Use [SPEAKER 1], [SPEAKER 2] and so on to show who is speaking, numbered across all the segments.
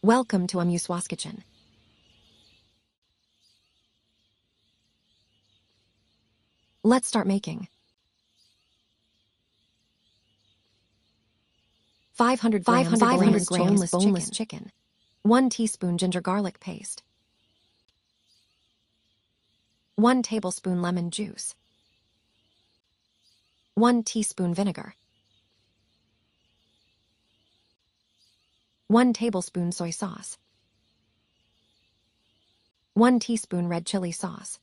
[SPEAKER 1] Welcome to Amuswa's Kitchen. Let's start making. 500 grams boneless chicken. 1 teaspoon ginger garlic paste. 1 tablespoon lemon juice. 1 teaspoon vinegar. 1 tablespoon soy sauce. 1 teaspoon red chili sauce.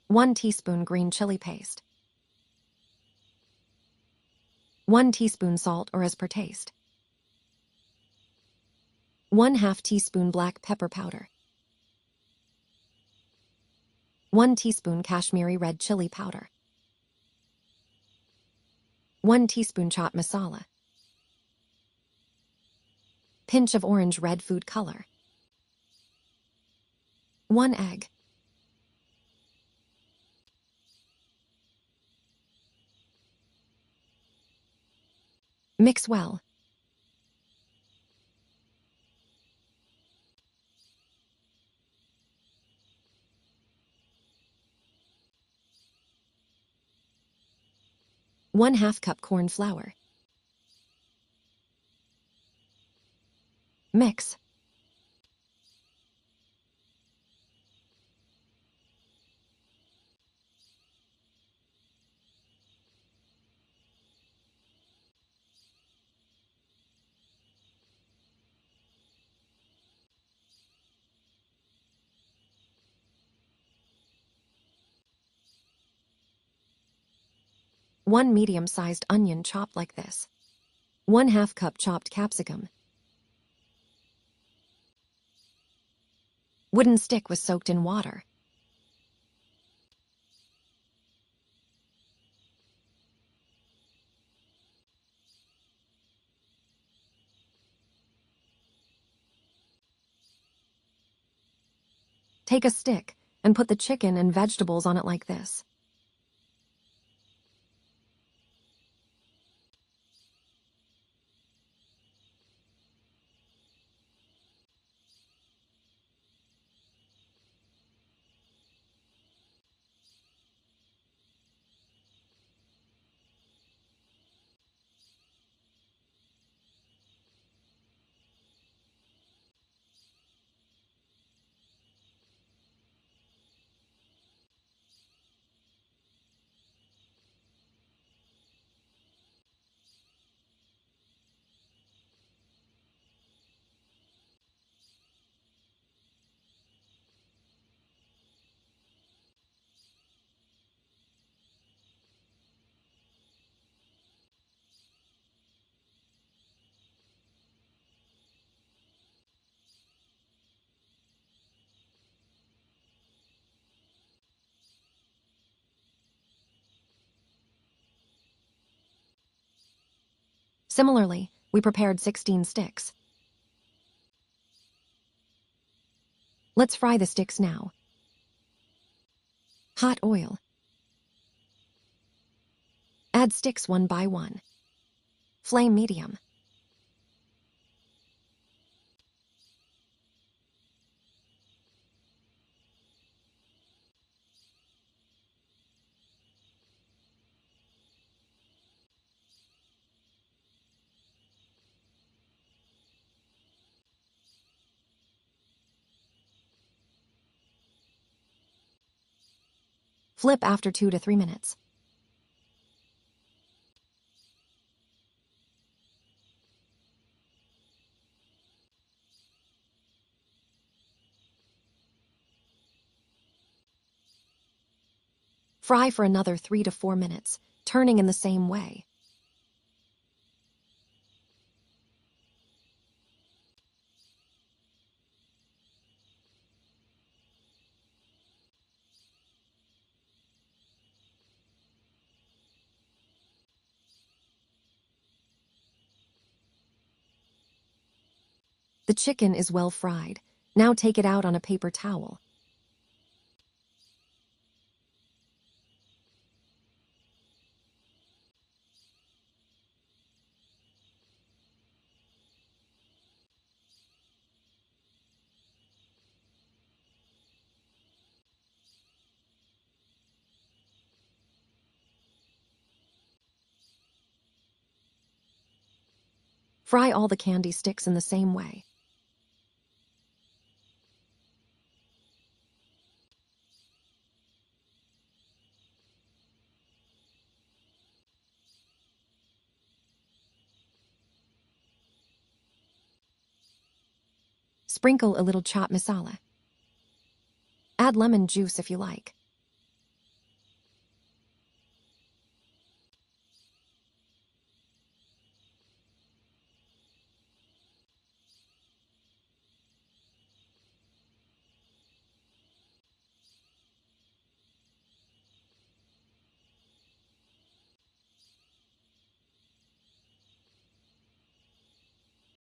[SPEAKER 1] 1 teaspoon green chili paste. 1 teaspoon salt or as per taste. 1/2 teaspoon black pepper powder. 1 teaspoon Kashmiri red chili powder. 1 teaspoon chaat masala. Pinch of orange red food color. 1 egg. Mix well. ½ cup corn flour. Mix. One medium-sized onion chopped like this. 1/2 cup chopped capsicum. Wooden stick was soaked in water. Take a stick and put the chicken and vegetables on it like this. Similarly, we prepared 16 sticks. Let's fry the sticks now. Hot oil. Add sticks one by one. Flame medium. Flip after 2 to 3 minutes. Fry for another 3 to 4 minutes, turning in the same way. The chicken is well fried. Now take it out on a paper towel. Fry all the candy sticks in the same way. Sprinkle a little chaat masala. Add lemon juice if you like.